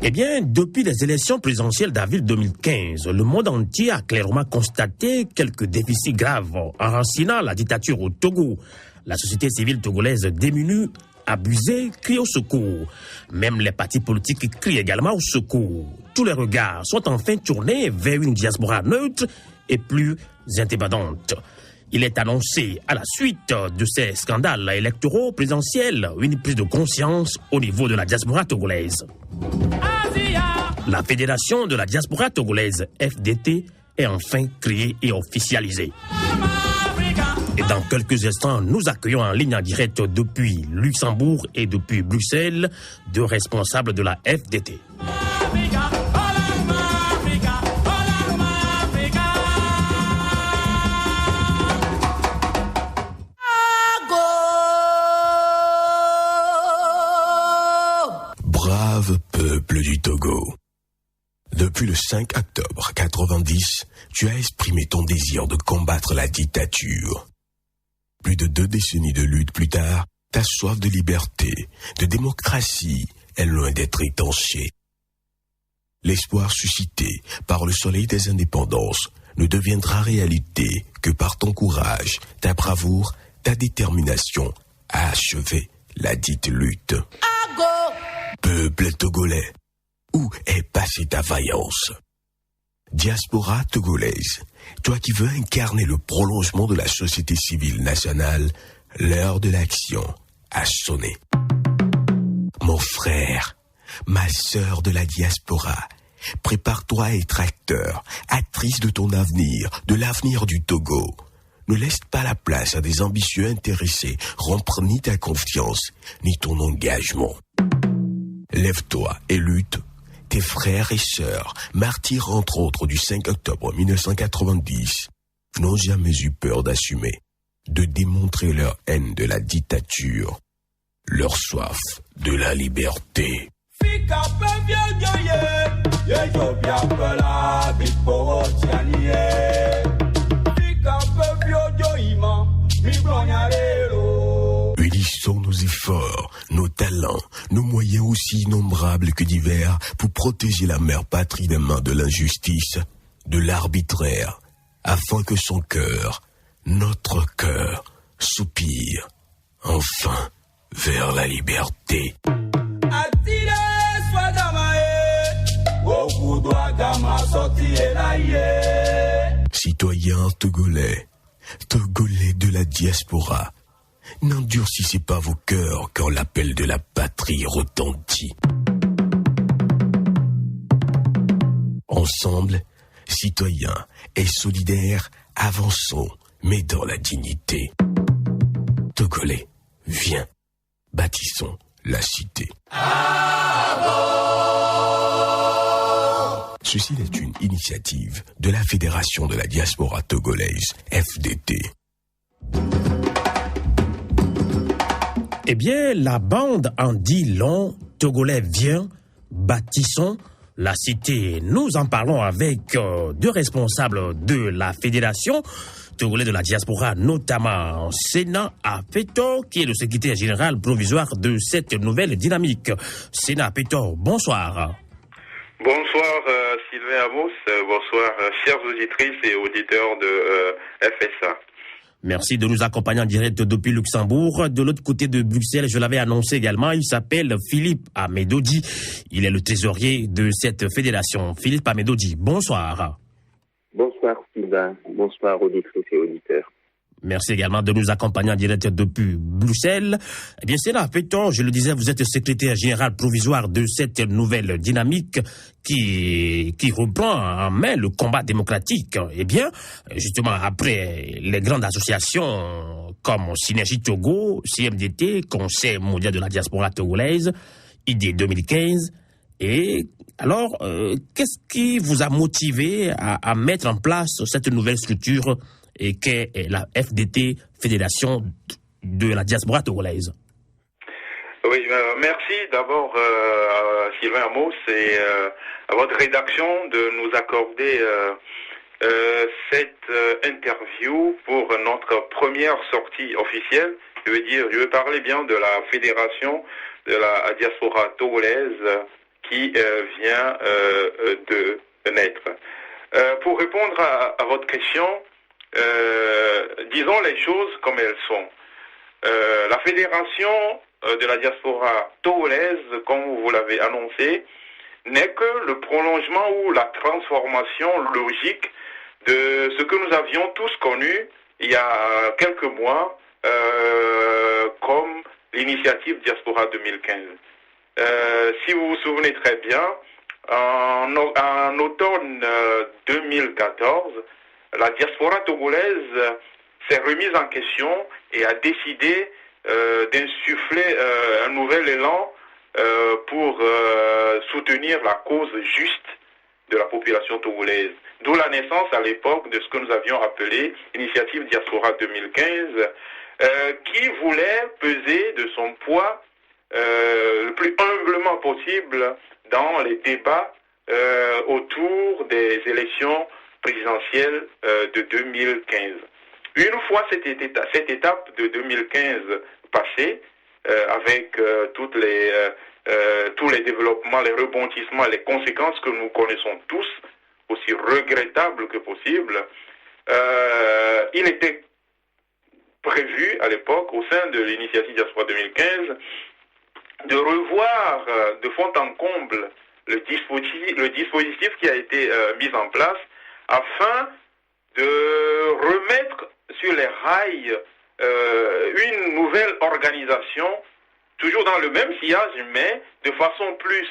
Eh bien, depuis les élections présidentielles d'avril 2015, le monde entier a clairement constaté quelques déficits graves enracinant la dictature au Togo. La société civile togolaise démunie, abusée, crie au secours. Même les partis politiques crient également au secours. Tous les regards sont enfin tournés vers une diaspora neutre et plus indépendante. Il est annoncé, à la suite de ces scandales électoraux présidentiels, une prise de conscience au niveau de la diaspora togolaise. La Fédération de la diaspora togolaise, FDT, est enfin créée et officialisée. Et dans quelques instants, nous accueillons en ligne en direct depuis Luxembourg et depuis Bruxelles deux responsables de la FDT. Brave peuple du Togo. Depuis le 5 octobre 90, tu as exprimé ton désir de combattre la dictature. Plus de 2 décennies de lutte plus tard, ta soif de liberté, de démocratie est loin d'être étanchée. L'espoir suscité par le soleil des indépendances ne deviendra réalité que par ton courage, ta bravoure, ta détermination à achever la dite lutte. Peuple togolais, où est passée ta vaillance? Diaspora togolaise, toi qui veux incarner le prolongement de la société civile nationale, l'heure de l'action a sonné. Mon frère, ma sœur de la diaspora, prépare-toi à être acteur, actrice de ton avenir, de l'avenir du Togo. Ne laisse pas la place à des ambitieux intéressés rompre ni ta confiance, ni ton engagement. Lève-toi et lutte. Tes frères et sœurs, martyrs entre autres du 5 octobre 1990, n'ont jamais eu peur d'assumer, de démontrer leur haine de la dictature, leur soif de la liberté. Unissons nos efforts, nos talents, nos moyens aussi innombrables que divers pour protéger la mère patrie des mains de l'injustice, de l'arbitraire, afin que son cœur, notre cœur, soupire enfin vers la liberté. Citoyens togolais, togolais de la diaspora, n'endurcissez pas vos cœurs quand l'appel de la patrie retentit. Ensemble, citoyens et solidaires, avançons, mais dans la dignité. Togolais, viens, bâtissons la cité. Ceci est une initiative de la Fédération de la diaspora togolaise, FDT. Eh bien, la bande en dit long, Togolais vient, bâtissons la cité. Nous en parlons avec deux responsables de la Fédération Togolais de la diaspora, notamment Sénat Apetor, qui est le secrétaire général provisoire de cette nouvelle dynamique. Sénat Apetor, bonsoir. Bonsoir Sylvain Amos, bonsoir chères auditrices et auditeurs de FSA. Merci de nous accompagner en direct depuis Luxembourg. De l'autre côté de Bruxelles, je l'avais annoncé également, il s'appelle Philippe Amedodi. Il est le trésorier de cette fédération. Philippe Amedodi, bonsoir. Bonsoir Sylvain, bonsoir auditrices et auditeurs. Merci également de nous accompagner en direct depuis Bruxelles. Eh bien, Sénat Apetor, je le disais, vous êtes secrétaire général provisoire de cette nouvelle dynamique qui reprend en main le combat démocratique. Eh bien, justement, après les grandes associations comme Synergie Togo, CMDT, Conseil mondial de la diaspora togolaise, ID 2015, et alors, qu'est-ce qui vous a motivé à mettre en place cette nouvelle structure et qu'est la FDT, Fédération de la diaspora togolaise? Oui, merci d'abord Sylvain Amos et à votre rédaction de nous accorder cette interview pour notre première sortie officielle. Je veux parler bien de la Fédération de la diaspora togolaise qui vient de naître. Pour répondre à votre question, disons les choses comme elles sont. La Fédération de la diaspora togolaise, comme vous l'avez annoncé, n'est que le prolongement ou la transformation logique de ce que nous avions tous connu il y a quelques mois comme l'initiative Diaspora 2015. Si vous vous souvenez très bien, en automne 2014, la diaspora togolaise s'est remise en question et a décidé d'insuffler un nouvel élan pour soutenir la cause juste de la population togolaise. D'où la naissance à l'époque de ce que nous avions appelé Initiative Diaspora 2015, qui voulait peser de son poids le plus humblement possible dans les débats autour des élections présidentielles de 2015. Une fois cette étape de 2015 passée, avec tous les développements, les rebondissements, les conséquences que nous connaissons tous, aussi regrettables que possible, il était prévu à l'époque, au sein de l'initiative Diaspora 2015, de revoir de fond en comble le dispositif qui a été mis en place afin de remettre sur les rails une nouvelle organisation, toujours dans le même sillage, mais de façon plus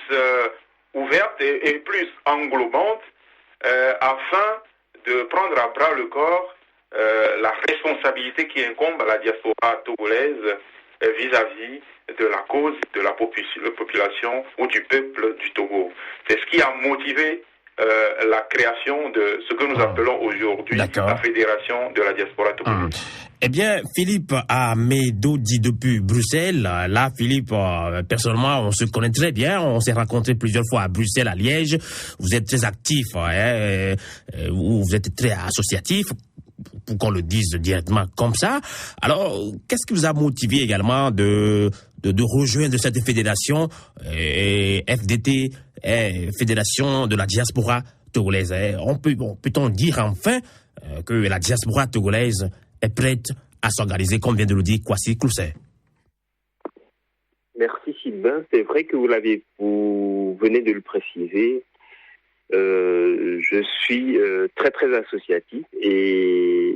ouverte et plus englobante, afin de prendre à bras le corps la responsabilité qui incombe à la diaspora togolaise vis-à-vis de la cause de la population ou du peuple du Togo. C'est ce qui a motivé la création de ce que nous appelons aujourd'hui la Fédération de la diaspora togolaise. Eh bien, Philippe Amédo dit depuis Bruxelles. Là, Philippe, personnellement, on se connaît très bien. On s'est rencontrés plusieurs fois à Bruxelles, à Liège. Vous êtes très actif, vous êtes très associatif, pour qu'on le dise directement comme ça. Alors, qu'est-ce qui vous a motivé également de rejoindre cette fédération FDT, Fédération de la diaspora togolaise? Peut-on dire enfin que la diaspora togolaise est prête à s'organiser, comme vient de le dire Kwasi Clousset? Merci Sylvain. C'est vrai que vous venez de le préciser. Je suis très très associatif et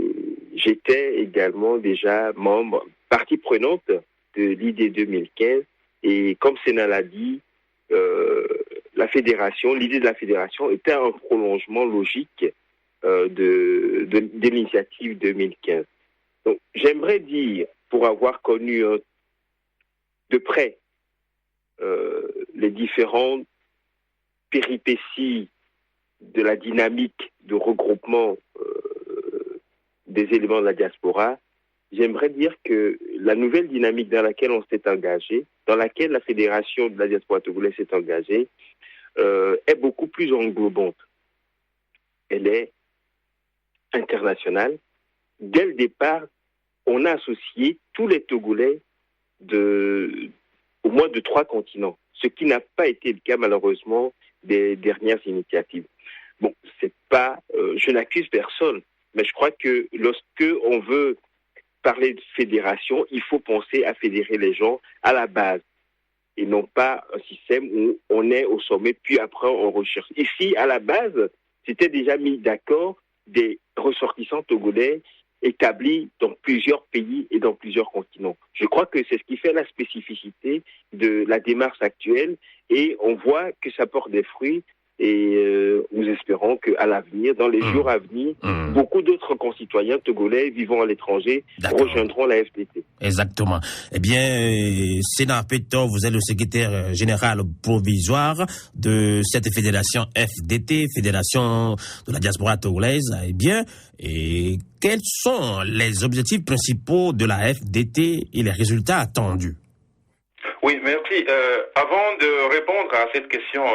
j'étais également déjà membre, partie prenante de l'idée 2015. Et comme Sénat l'a dit, l'idée de la fédération était un prolongement logique de l'initiative 2015. Donc, j'aimerais dire, pour avoir connu de près les différentes péripéties de la dynamique de regroupement des éléments de la diaspora, j'aimerais dire que la nouvelle dynamique dans laquelle on s'est engagé, dans laquelle la Fédération de la diaspora togolaise s'est engagée, est beaucoup plus englobante. Elle est internationale. Dès le départ, on a associé tous les Togolais au moins de 3 continents, ce qui n'a pas été le cas malheureusement des dernières initiatives. Bon, c'est pas, je n'accuse personne, mais je crois que lorsque on veut parler de fédération, il faut penser à fédérer les gens à la base et non pas un système où on est au sommet puis après on recherche. Ici, à la base, c'était déjà mis d'accord des ressortissants togolais établis dans plusieurs pays et dans plusieurs continents. Je crois que c'est ce qui fait la spécificité de la démarche actuelle et on voit que ça porte des fruits et nous espérons qu'à l'avenir, dans les jours à venir, beaucoup d'autres concitoyens togolais vivant à l'étranger rejoindront la FDT. Exactement. Eh bien, Sénat Peto, vous êtes le secrétaire général provisoire de cette fédération FDT, Fédération de la diaspora togolaise. Eh bien, quels sont les objectifs principaux de la FDT et les résultats attendus? Oui, merci. Avant de répondre à cette question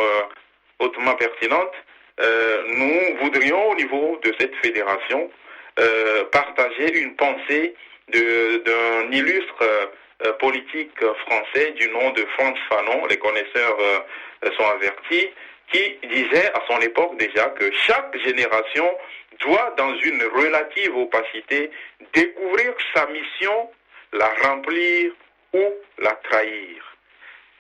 hautement pertinente, nous voudrions au niveau de cette fédération partager une pensée d'un illustre politique français du nom de Frantz Fanon. Les connaisseurs sont avertis, qui disait à son époque déjà que chaque génération doit, dans une relative opacité, découvrir sa mission, la remplir ou la trahir.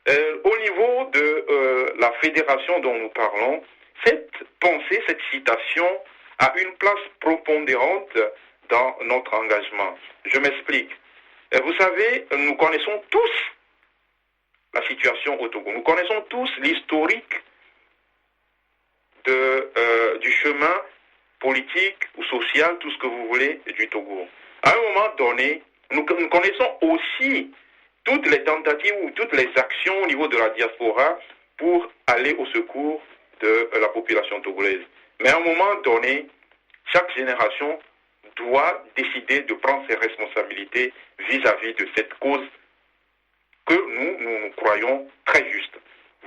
Au niveau de la fédération dont nous parlons, cette pensée, cette citation a une place prépondérante dans notre engagement. Je m'explique. Vous savez, nous connaissons tous la situation au Togo. Nous connaissons tous l'historique du chemin politique ou social, tout ce que vous voulez, du Togo. À un moment donné, nous connaissons aussi toutes les tentatives ou toutes les actions au niveau de la diaspora pour aller au secours de la population togolaise. Mais à un moment donné, chaque génération doit décider de prendre ses responsabilités vis-à-vis de cette cause que nous croyons très juste.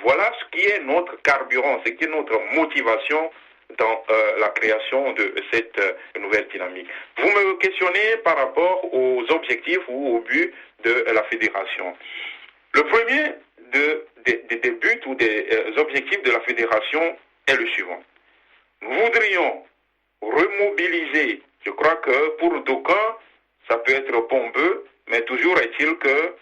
Voilà ce qui est notre carburant, ce qui est notre motivation dans la création de cette nouvelle dynamique. Vous me questionnez par rapport aux objectifs ou aux buts de la fédération. Le premier des buts ou des objectifs de la fédération est le suivant. Nous voudrions remobiliser, je crois que pour d'aucuns, ça peut être pompeux, mais toujours est-il que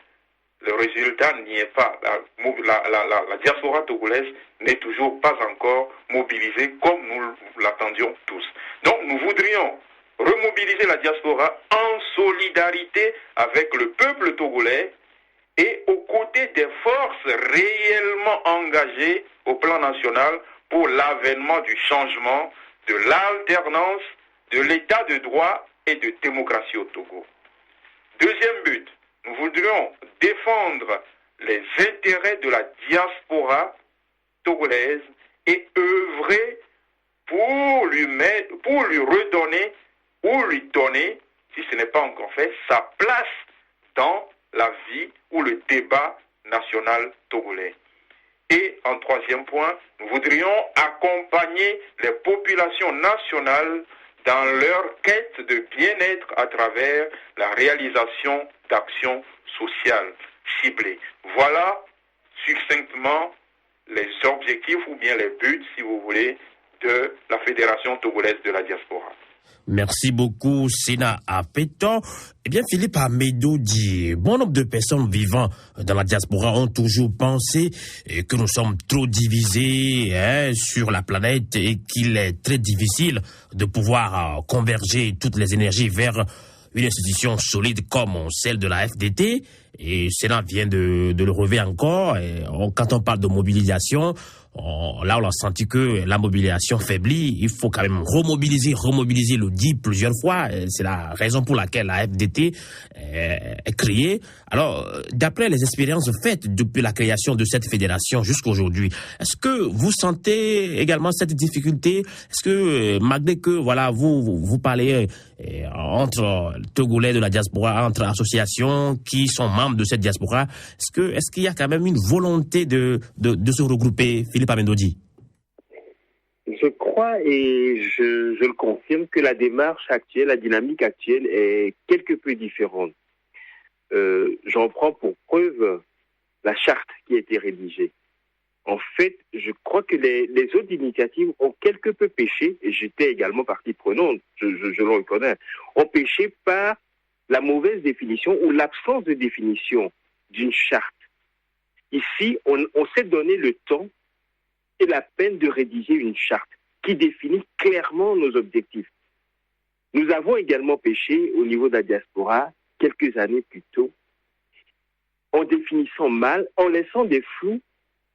le résultat n'y est pas. La diaspora togolaise n'est toujours pas encore mobilisée comme nous l'attendions tous. Donc nous voudrions remobiliser la diaspora en solidarité avec le peuple togolais et aux côtés des forces réellement engagées au plan national pour l'avènement du changement, de l'alternance, de l'état de droit et de démocratie au Togo. Deuxième but, nous voudrions défendre les intérêts de la diaspora togolaise et œuvrer pour lui redonner ou lui donner, si ce n'est pas encore fait, sa place dans la vie ou le débat national togolais. Et en troisième point, nous voudrions accompagner les populations nationales dans leur quête de bien-être à travers la réalisation d'actions sociales ciblées. Voilà succinctement les objectifs ou bien les buts, si vous voulez, de la Fédération togolaise de la diaspora. Merci beaucoup, Sénat Apétan. Eh bien, Philippe Amédo dit, bon nombre de personnes vivant dans la diaspora ont toujours pensé que nous sommes trop divisés sur la planète et qu'il est très difficile de pouvoir converger toutes les énergies vers une institution solide comme celle de la FDT. Et Sénat vient de le relever encore. Et quand on parle de mobilisation, là, on a senti que la mobilisation faiblit. Il faut quand même remobiliser, le dit plusieurs fois. C'est la raison pour laquelle la FDT est créée. Alors, d'après les expériences faites depuis la création de cette fédération jusqu'à aujourd'hui, est-ce que vous sentez également cette difficulté? Est-ce que, malgré que, voilà, vous parlez entre Togolais de la diaspora, entre associations qui sont membres de cette diaspora, est-ce qu'il y a quand même une volonté de se regrouper, Philippe Amendodi? Je crois et je le confirme que la démarche actuelle, la dynamique actuelle est quelque peu différente. J'en prends pour preuve la charte qui a été rédigée. En fait, je crois que les autres initiatives ont quelque peu péché, et j'étais également partie prenante, je le reconnais, ont péché par la mauvaise définition ou l'absence de définition d'une charte. Ici, on s'est donné le temps et la peine de rédiger une charte qui définit clairement nos objectifs. Nous avons également péché au niveau de la diaspora quelques années plus tôt en définissant mal, en laissant des flous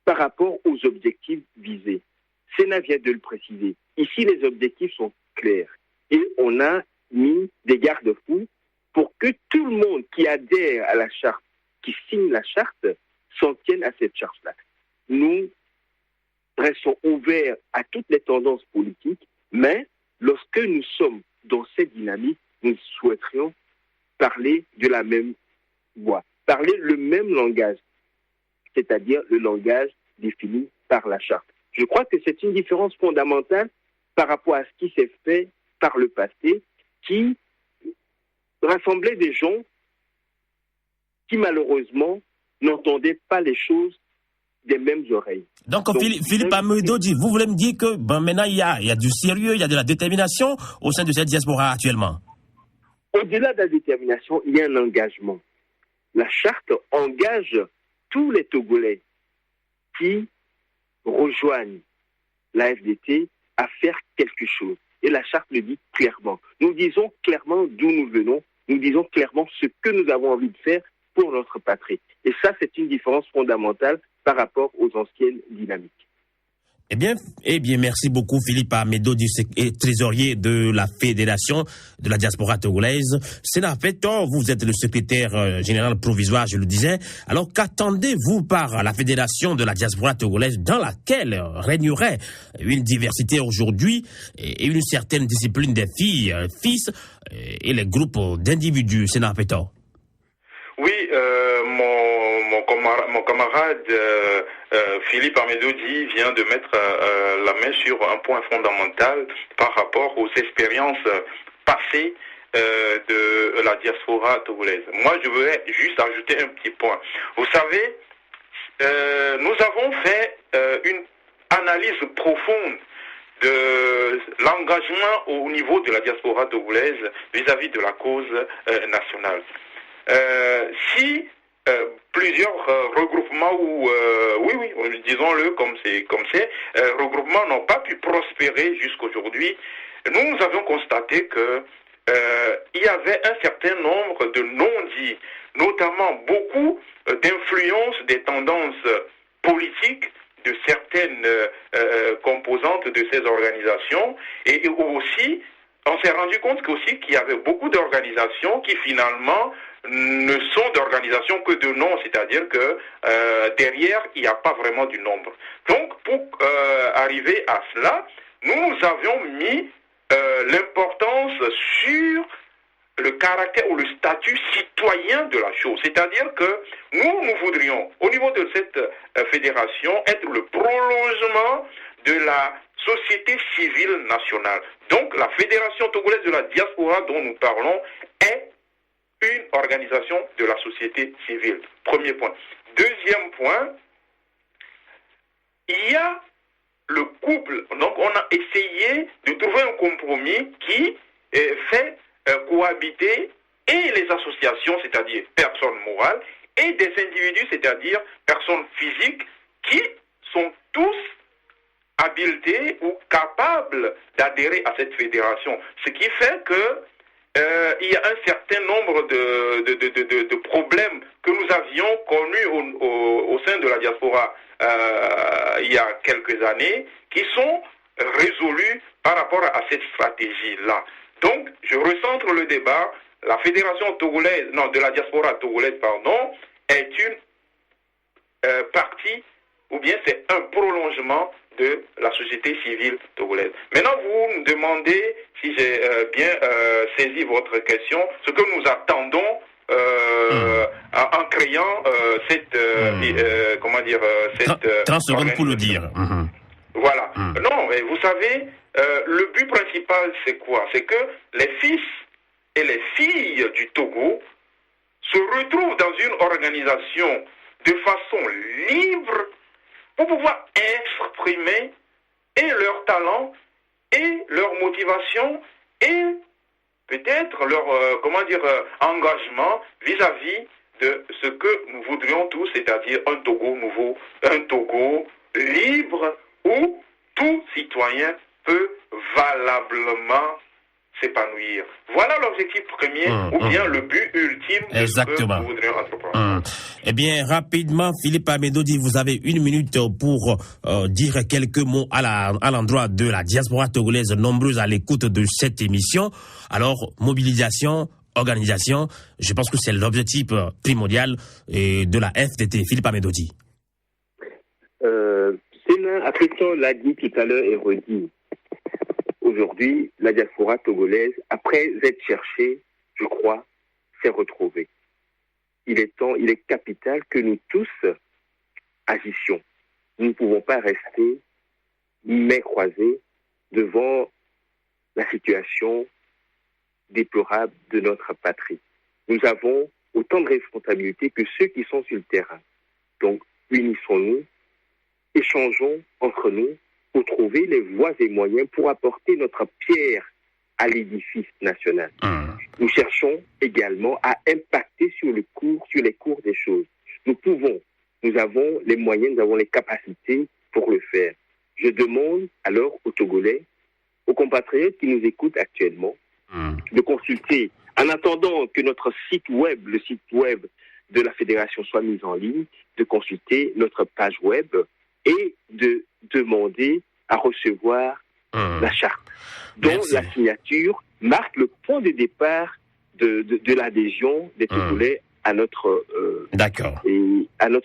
par rapport aux objectifs visés. Sénat vient de le préciser. Ici, les objectifs sont clairs et on a mis des garde-fous pour que tout le monde qui adhère à la charte, qui signe la charte, s'en tienne à cette charte-là. Nous restons ouverts à toutes les tendances politiques, mais lorsque nous sommes dans cette dynamique, nous souhaiterions parler de la même voix, parler le même langage, c'est-à-dire le langage défini par la charte. Je crois que c'est une différence fondamentale par rapport à ce qui s'est fait par le passé, qui rassemblait des gens qui malheureusement n'entendaient pas les choses des mêmes oreilles. Donc Philippe Amedodi, vous voulez me dire que maintenant il y a du sérieux, il y a de la détermination au sein de cette diaspora actuellement? Au-delà de la détermination, il y a un engagement. La charte engage tous les Togolais qui rejoignent la FDT à faire quelque chose. Et la charte le dit clairement. Nous disons clairement d'où nous venons, nous disons clairement ce que nous avons envie de faire pour notre patrie. Et ça, c'est une différence fondamentale par rapport aux anciennes dynamiques. Eh bien, merci beaucoup Philippe Amedodi, trésorier de la Fédération de la diaspora togolaise. Sénat Fetor, vous êtes le secrétaire général provisoire, je le disais. Alors, qu'attendez-vous par la Fédération de la diaspora togolaise dans laquelle régnerait une diversité aujourd'hui et une certaine discipline des filles, fils et les groupes d'individus? Sénat Fetor. Oui, mon camarade Philippe Amedodi vient de mettre la main sur un point fondamental par rapport aux expériences passées de la diaspora togolaise. Moi, je voudrais juste ajouter un petit point. Vous savez, nous avons fait une analyse profonde de l'engagement au niveau de la diaspora togolaise vis-à-vis de la cause nationale. Si plusieurs regroupements ou disons-le comme c'est regroupements n'ont pas pu prospérer jusqu'aujourd'hui, nous avions constaté que il y avait un certain nombre de non-dits, notamment beaucoup d'influence des tendances politiques de certaines composantes de ces organisations et aussi on s'est rendu compte qu'il y avait beaucoup d'organisations qui finalement ne sont d'organisations que de nom, c'est-à-dire que derrière, il n'y a pas vraiment du nombre. Donc, pour arriver à cela, nous avions mis l'importance sur le caractère ou le statut citoyen de la chose. C'est-à-dire que nous voudrions, au niveau de cette fédération, être le prolongement de la société civile nationale. Donc, la Fédération togolaise de la diaspora dont nous parlons est une organisation de la société civile. Premier point. Deuxième point, il y a le couple. Donc, on a essayé de trouver un compromis qui fait cohabiter et les associations, c'est-à-dire personnes morales, et des individus, c'est-à-dire personnes physiques, qui sont tous habilités ou capables d'adhérer à cette fédération. Ce qui fait que il y a un certain nombre de problèmes que nous avions connus au sein de la diaspora il y a quelques années qui sont résolus par rapport à cette stratégie-là. Donc, je recentre le débat. La fédération togolaise, de la diaspora togolaise, est une partie, ou bien c'est un prolongement de la société civile togolaise. Maintenant, vous me demandez, si j'ai bien saisi votre question, ce que nous attendons en créant cette... cette 30 secondes pour le dire. Voilà. Non, mais vous savez, le but principal, c'est quoi? C'est que les fils et les filles du Togo se retrouvent dans une organisation de façon libre pour pouvoir exprimer et leur talent et leur motivation et peut-être leur engagement vis-à-vis de ce que nous voudrions tous, c'est-à-dire un Togo nouveau, un Togo libre où tout citoyen peut valablement s'épanouir. Voilà l'objectif premier ou bien le but ultime de ce que nous voudrions entreprendre. Eh bien, rapidement, Philippe Amedodi, vous avez 1 minute pour dire quelques mots à l'endroit de la diaspora togolaise nombreuse à l'écoute de cette émission. Alors, mobilisation, organisation, je pense que c'est l'objectif primordial de la FDT. Philippe Amedodi. Sénat Africain l'a dit tout à l'heure et redit. Aujourd'hui, la diaspora togolaise, après être cherchée, je crois, s'est retrouvée. Il est capital que nous tous agissions. Nous ne pouvons pas rester mains croisées devant la situation déplorable de notre patrie. Nous avons autant de responsabilités que ceux qui sont sur le terrain. Donc, unissons-nous échangeons entre nous pour trouver les voies et moyens pour apporter notre pierre à l'édifice national. Nous cherchons également à impacter sur les cours des choses. Nous avons les moyens, nous avons les capacités pour le faire. Je demande alors aux Togolais, aux compatriotes qui nous écoutent actuellement, de consulter, en attendant que notre site web, le site web de la Fédération soit mis en ligne, de consulter notre page web et de demander à recevoir la charte, dont la signature marque le point de départ de l'adhésion des Togolais à notre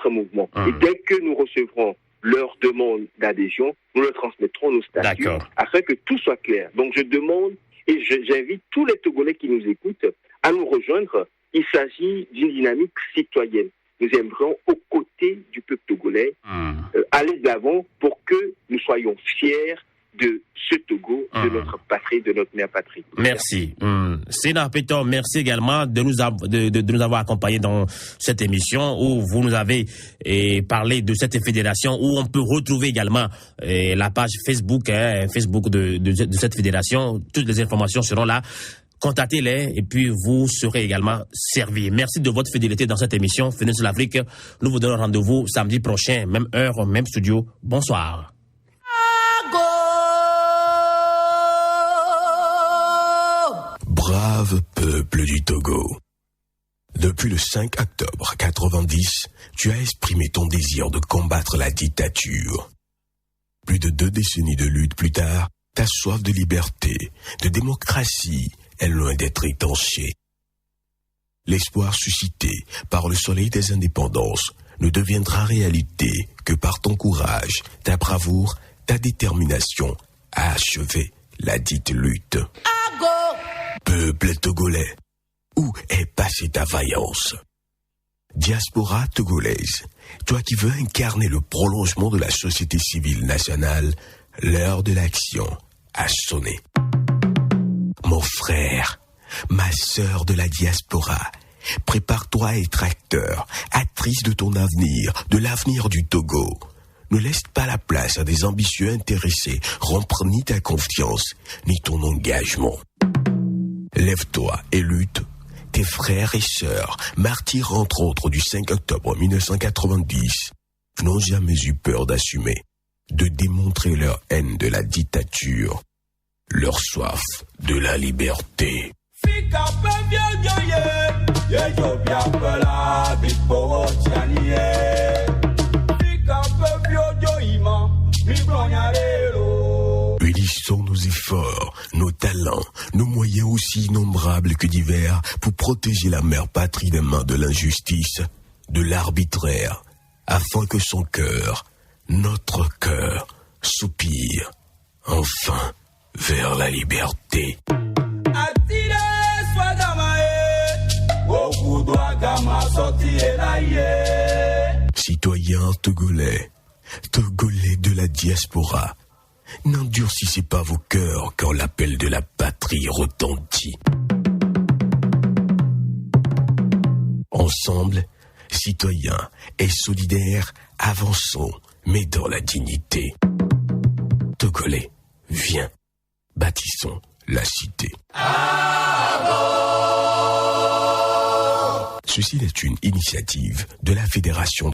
mouvement. Et dès que nous recevrons leur demande d'adhésion, nous leur transmettrons nos statuts afin que tout soit clair. Donc je demande et j'invite tous les Togolais qui nous écoutent à nous rejoindre. Il s'agit d'une dynamique citoyenne. Nous aimerions, aux côtés du peuple togolais, aller de l'avant pour que nous soyons fiers de ce Togo, de notre patrie, de notre mère patrie. Merci. Sénat Péton, merci également de nous avoir accompagnés dans cette émission où vous nous avez parlé de cette fédération, où on peut retrouver également la page Facebook, de cette fédération. Toutes les informations seront là. Contactez-les et puis vous serez également servis. Merci de votre fidélité dans cette émission. Fenêtre sur l'Afrique. Nous vous donnons rendez-vous samedi prochain, même heure, même studio. Bonsoir. Brave peuple du Togo. Depuis le 5 octobre 90, tu as exprimé ton désir de combattre la dictature. Plus de 2 décennies de lutte plus tard, ta soif de liberté, de démocratie est loin d'être étanchée. L'espoir suscité par le soleil des indépendances ne deviendra réalité que par ton courage, ta bravoure, ta détermination à achever la dite lutte. Peuple togolais, où est passée ta vaillance? Diaspora togolaise, toi qui veux incarner le prolongement de la société civile nationale, l'heure de l'action a sonné. Mon frère, ma sœur de la diaspora, prépare-toi à être acteur, actrice de ton avenir, de l'avenir du Togo. Ne laisse pas la place à des ambitieux intéressés rompre ni ta confiance, ni ton engagement. Lève-toi et lutte. Tes frères et sœurs, martyrs entre autres du 5 octobre 1990, n'ont jamais eu peur d'assumer, de démontrer leur haine de la dictature, leur soif de la liberté. Unissons nos efforts, nos talents, nos moyens aussi innombrables que divers pour protéger la mère patrie des mains de l'injustice, de l'arbitraire, afin que son cœur, notre cœur, soupire enfin vers la liberté. Citoyens togolais, Togolais de la diaspora, n'endurcissez pas vos cœurs quand l'appel de la patrie retentit. Ensemble, citoyens et solidaires, avançons, mais dans la dignité. Togolais, viens, bâtissons la cité. Ceci est une initiative de la Fédération